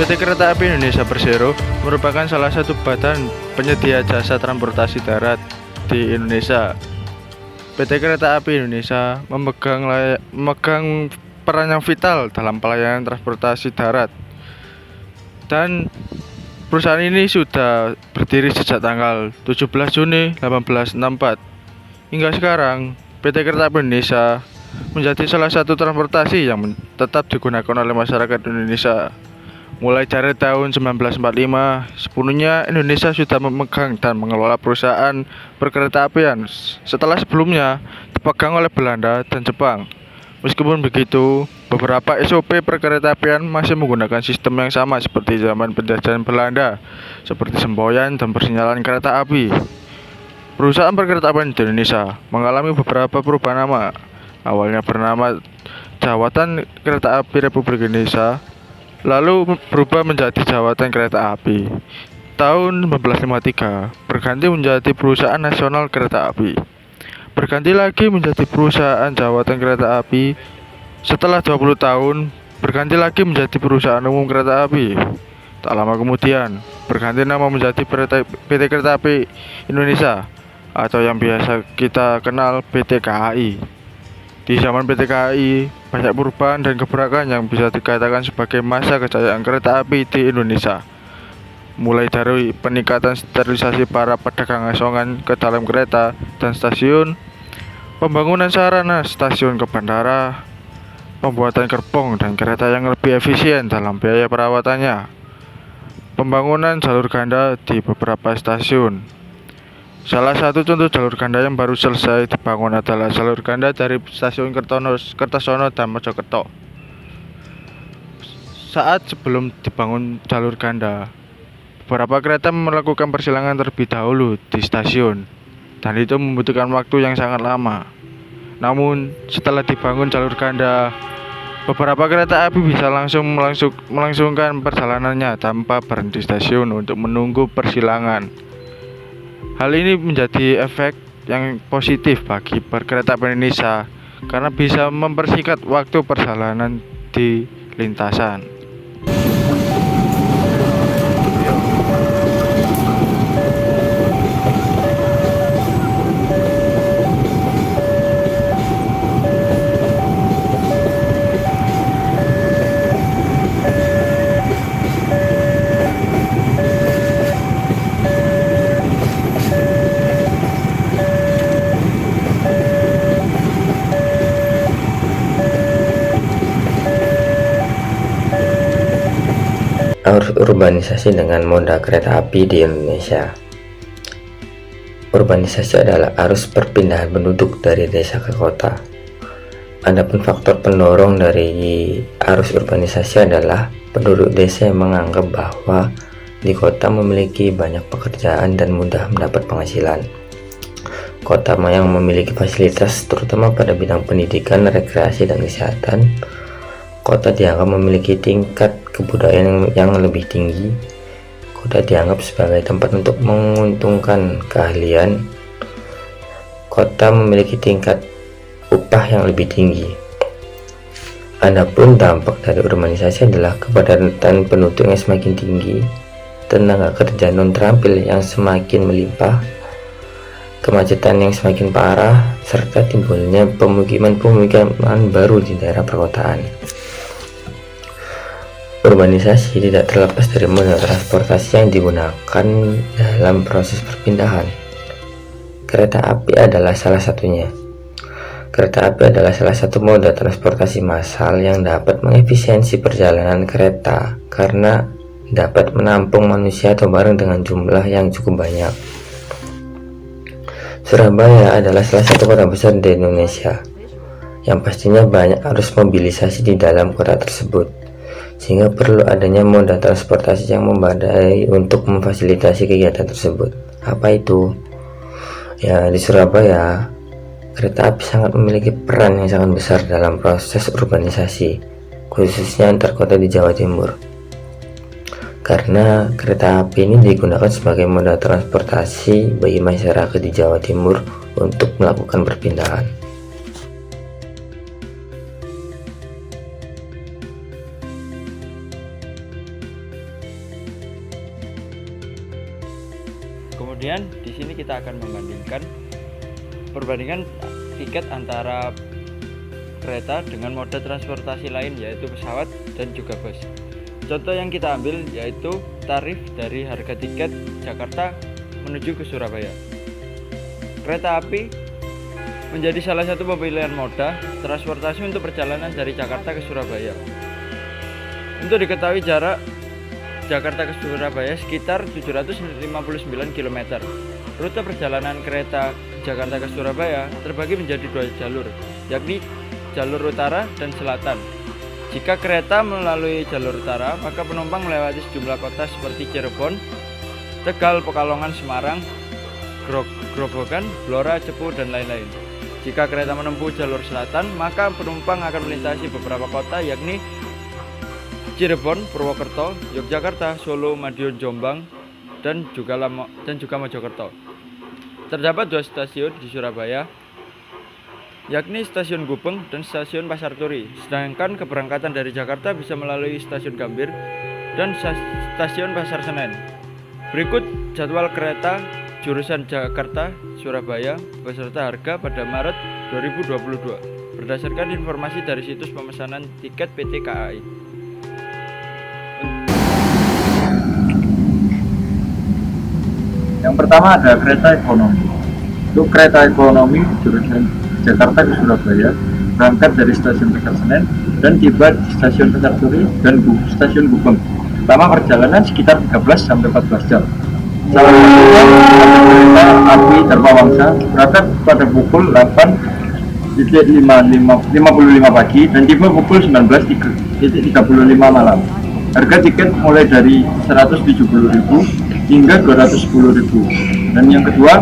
PT Kereta Api Indonesia Persero merupakan salah satu badan penyedia jasa transportasi darat di Indonesia. PT Kereta Api Indonesia memegang peran yang vital dalam pelayanan transportasi darat, dan perusahaan ini sudah berdiri sejak tanggal 17 Juni 1864. Hingga sekarang, PT Kereta Api Indonesia menjadi salah satu transportasi yang tetap digunakan oleh masyarakat Indonesia. Mulai dari tahun 1945, sepenuhnya Indonesia sudah memegang dan mengelola perusahaan perkereta-apian setelah sebelumnya dipegang oleh Belanda dan Jepang. Meskipun begitu, beberapa SOP perkereta-apian masih menggunakan sistem yang sama seperti zaman penjajahan Belanda, seperti semboyan dan persinyalan kereta api. Perusahaan perkereta-apian di Indonesia mengalami beberapa perubahan nama. Awalnya bernama Jawatan Kereta Api Republik Indonesia, lalu berubah menjadi Jawatan Kereta Api. Tahun 1953 berganti menjadi Perusahaan Nasional Kereta Api. Berganti lagi menjadi Perusahaan Jawatan Kereta Api. Setelah 20 tahun berganti lagi menjadi Perusahaan Umum Kereta Api. Tak lama kemudian berganti nama menjadi PT Kereta Api Indonesia, atau yang biasa kita kenal PT KAI. Di zaman PT KAI, banyak perubahan dan gebrakan yang bisa dikatakan sebagai masa kejayaan kereta api di Indonesia. Mulai dari peningkatan sterilisasi para pedagang asongan ke dalam kereta dan stasiun, pembangunan sarana stasiun ke bandara, pembuatan gerbong dan kereta yang lebih efisien dalam biaya perawatannya, pembangunan jalur ganda di beberapa stasiun. Salah satu contoh jalur ganda yang baru selesai dibangun adalah jalur ganda dari stasiun Kertosono dan Mojokerto. Saat sebelum dibangun jalur ganda, beberapa kereta melakukan persilangan terlebih dahulu di stasiun, dan itu membutuhkan waktu yang sangat lama. Namun, setelah dibangun jalur ganda, beberapa kereta api bisa melangsungkan perjalanannya tanpa berhenti stasiun untuk menunggu persilangan. Hal ini menjadi efek yang positif bagi perkereta api Indonesia karena bisa mempersingkat waktu perjalanan di lintasan. Arus urbanisasi dengan moda kereta api di Indonesia. Urbanisasi adalah arus perpindahan penduduk dari desa ke kota. Adapun faktor pendorong dari arus urbanisasi adalah penduduk desa yang menganggap bahwa di kota memiliki banyak pekerjaan dan mudah mendapat penghasilan. Kota yang memiliki fasilitas terutama pada bidang pendidikan, rekreasi, dan kesehatan. Kota dianggap memiliki tingkat kebudayaan yang lebih tinggi. Kota dianggap sebagai tempat untuk menguntungkan keahlian. Kota memiliki tingkat upah yang lebih tinggi. Adapun dampak dari urbanisasi adalah kepadatan penduduk yang semakin tinggi, tenaga kerja non terampil yang semakin melimpah, kemacetan yang semakin parah, serta timbulnya pemukiman baru di daerah perkotaan. Urbanisasi tidak terlepas dari moda transportasi yang digunakan dalam proses perpindahan. Kereta api adalah salah satunya. Kereta api adalah salah satu moda transportasi massal yang dapat mengefisiensi perjalanan kereta karena dapat menampung manusia atau barang dengan jumlah yang cukup banyak. Surabaya adalah salah satu kota besar di Indonesia, yang pastinya banyak arus mobilisasi di dalam kota tersebut, sehingga perlu adanya moda transportasi yang memadai untuk memfasilitasi kegiatan tersebut. Apa itu? Ya, di Surabaya, kereta api sangat memiliki peran yang sangat besar dalam proses urbanisasi, khususnya antar kota di Jawa Timur. Karena kereta api ini digunakan sebagai moda transportasi bagi masyarakat di Jawa Timur untuk melakukan perpindahan. Kemudian di sini kita akan perbandingan tiket antara kereta dengan moda transportasi lain, yaitu pesawat dan juga bus. Contoh yang kita ambil yaitu tarif dari harga tiket Jakarta menuju ke Surabaya. Kereta api menjadi salah satu pilihan moda transportasi untuk perjalanan dari Jakarta ke Surabaya. Untuk diketahui, jarak Jakarta ke Surabaya sekitar 759 km. Rute perjalanan kereta Jakarta ke Surabaya terbagi menjadi 2 jalur, yakni jalur utara dan selatan. Jika kereta melalui jalur utara, maka penumpang melewati sejumlah kota seperti Cirebon, Tegal, Pekalongan, Semarang, Grobogan, Blora, Cepu, dan lain-lain. Jika kereta menempuh jalur selatan, maka penumpang akan melintasi beberapa kota, yakni Cirebon, Purwokerto, Yogyakarta, Solo, Madiun, Jombang, dan juga Mojokerto. Terdapat 2 stasiun di Surabaya, yakni Stasiun Gubeng dan Stasiun Pasar Turi. Sedangkan keberangkatan dari Jakarta bisa melalui Stasiun Gambir dan Stasiun Pasar Senen. Berikut jadwal kereta jurusan Jakarta-Surabaya beserta harga pada Maret 2022 berdasarkan informasi dari situs pemesanan tiket PT KAI. Yang pertama ada kereta ekonomi. Untuk kereta ekonomi jurusan Jakarta ke Surabaya berangkat dari stasiun Pasar Senen dan tiba di stasiun Pasar Turi dan stasiun Gubeng. Pertama perjalanan sekitar 13 sampai 14 jam. Salah satunya kereta api Dharma Wangsa berangkat pada pukul 8.55 pagi dan tiba pukul 19.35 malam. Harga tiket mulai dari 170.000 hingga 210.000. Dan yang kedua,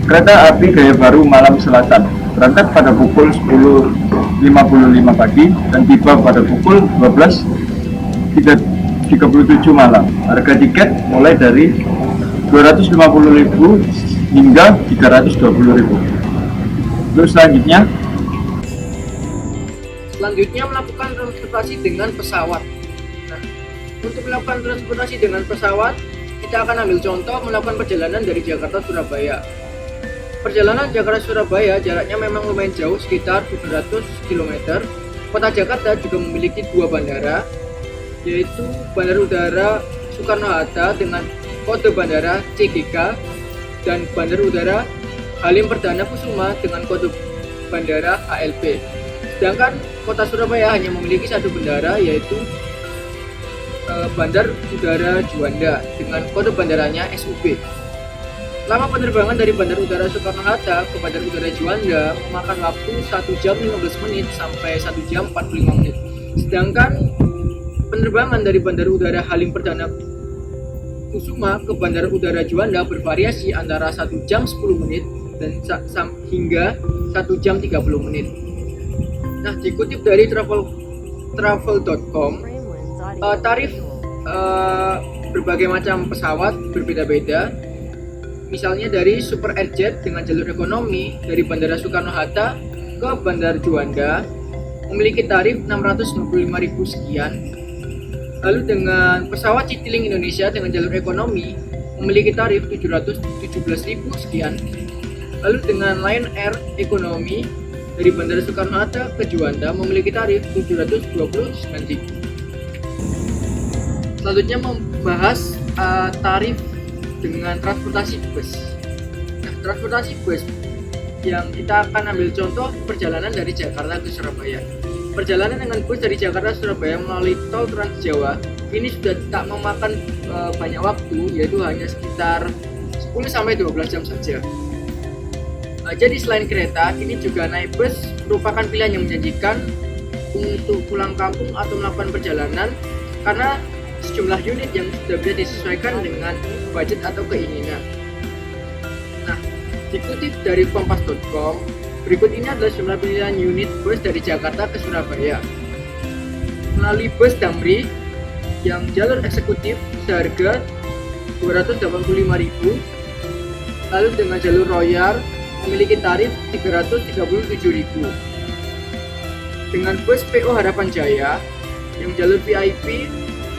kereta api Gaya Baru Malam Selatan berangkat pada pukul 10.55 pagi dan tiba pada pukul 12.37 malam. Harga tiket mulai dari 250.000 hingga 320.000. Terus selanjutnya melakukan transportasi dengan pesawat. Nah, untuk melakukan transportasi dengan pesawat, kita akan ambil contoh melakukan perjalanan dari Jakarta Surabaya. Perjalanan Jakarta-Surabaya jaraknya memang lumayan jauh, sekitar 700 km. Kota Jakarta juga memiliki 2 bandara, yaitu Bandara Udara Soekarno-Hatta dengan kode bandara CGK dan Bandara Udara Halim Perdana Kusuma dengan kode bandara ALP. Sedangkan Kota Surabaya hanya memiliki 1 bandara, yaitu Bandar Udara Juanda dengan kode bandaranya SUB. Lama penerbangan dari Bandar Udara Soekarno-Hatta ke Bandar Udara Juanda memakan waktu 1 jam 15 menit sampai 1 jam 45 menit. Sedangkan penerbangan dari Bandar Udara Halim Perdana Kusuma ke Bandar Udara Juanda bervariasi antara 1 jam 10 menit dan hingga 1 jam 30 menit. Nah, dikutip dari travel.com, tarif berbagai macam pesawat berbeda-beda. Misalnya dari Super Airjet dengan jalur ekonomi dari Bandara Soekarno-Hatta ke Bandar Juanda memiliki tarif 695.000 sekian. Lalu dengan pesawat Citylink Indonesia dengan jalur ekonomi memiliki tarif 717.000 sekian. Lalu dengan Lion Air ekonomi dari Bandara Soekarno-Hatta ke Juanda memiliki tarif 729.000. Selanjutnya membahas tarif dengan transportasi bus. Nah, transportasi bus yang kita akan ambil contoh perjalanan dari Jakarta ke Surabaya. Perjalanan dengan bus dari Jakarta ke Surabaya melalui tol Trans Jawa ini sudah tak memakan banyak waktu, yaitu hanya sekitar 10-12 jam saja. Jadi selain kereta, ini juga naik bus merupakan pilihan yang menjanjikan untuk pulang kampung atau melakukan perjalanan karena sejumlah unit yang sudah bisa disesuaikan dengan budget atau keinginan. Nah, dikutip dari kompas.com, berikut ini adalah jumlah pilihan unit bus dari Jakarta ke Surabaya. Melalui bus Damri yang jalur eksekutif seharga 285.000, lalu dengan jalur Royal memiliki tarif 337.000. Dengan bus PO Harapan Jaya yang jalur VIP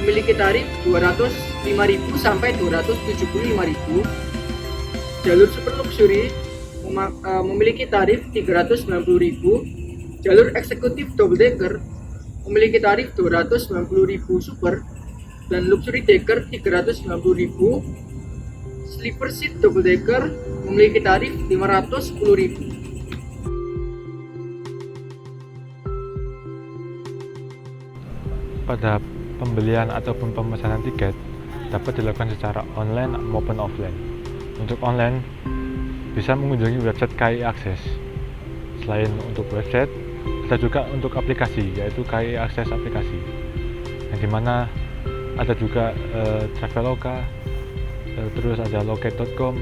memiliki tarif 205.000 sampai 275.000. jalur super luxury memiliki tarif 390.000, jalur eksekutif double decker memiliki tarif 290.000 super, dan luxury decker 390.000. Sleeper seat double decker memiliki tarif 510.000. Pada pembelian ataupun pemesanan tiket dapat dilakukan secara online maupun offline. Untuk online bisa mengunjungi website KAI Akses. Selain untuk website, ada juga untuk aplikasi, yaitu KAI Akses aplikasi, yang dimana ada juga Traveloka, terus ada loket.com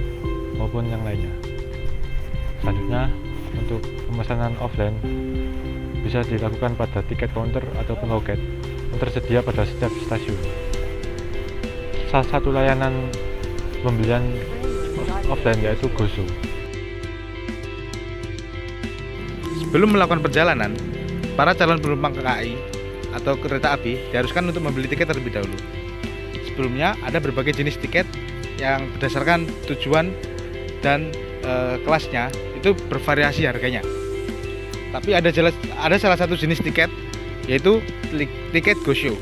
maupun yang lainnya. Selanjutnya, untuk pemesanan offline bisa dilakukan pada tiket counter ataupun loket yang tersedia pada setiap stasiun. Salah satu layanan pembelian offline yaitu GoSho. Sebelum melakukan perjalanan, para calon penumpang KAI atau kereta api diharuskan untuk membeli tiket terlebih dahulu. Sebelumnya ada berbagai jenis tiket yang berdasarkan tujuan dan kelasnya itu bervariasi harganya. Tapi ada salah satu jenis tiket, yaitu tiket GoSho.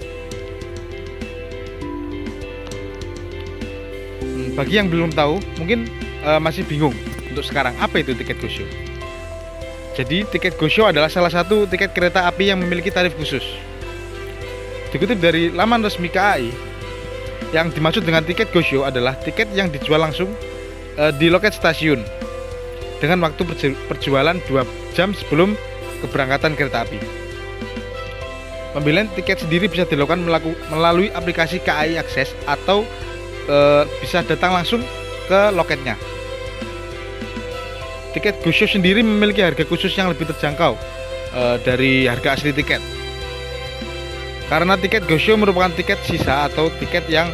Bagi yang belum tahu, mungkin masih bingung untuk sekarang apa itu tiket GoSho. Jadi tiket GoSho adalah salah satu tiket kereta api yang memiliki tarif khusus. Dikutip dari laman resmi KAI, yang dimaksud dengan tiket GoSho adalah tiket yang dijual langsung di loket stasiun dengan waktu perjualan 2 jam sebelum keberangkatan kereta api. Pembelian tiket sendiri bisa dilakukan melalui aplikasi KAI Akses atau bisa datang langsung ke loketnya. Tiket GoSho sendiri memiliki harga khusus yang lebih terjangkau dari harga asli tiket. Karena tiket GoSho merupakan tiket sisa atau tiket yang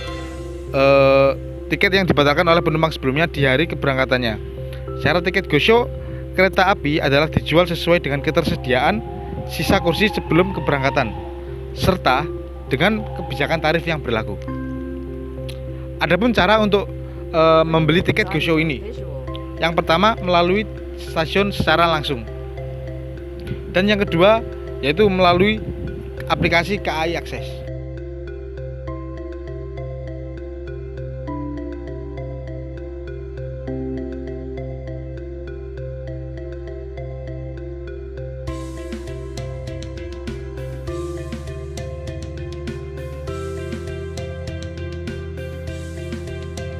dibatalkan oleh penumpang sebelumnya di hari keberangkatannya. Syarat tiket GoSho kereta api adalah dijual sesuai dengan ketersediaan sisa kursi sebelum keberangkatan, serta dengan kebijakan tarif yang berlaku. Adapun cara untuk membeli tiket GoSho ini, yang pertama melalui stasiun secara langsung, dan yang kedua yaitu melalui aplikasi KAI Akses.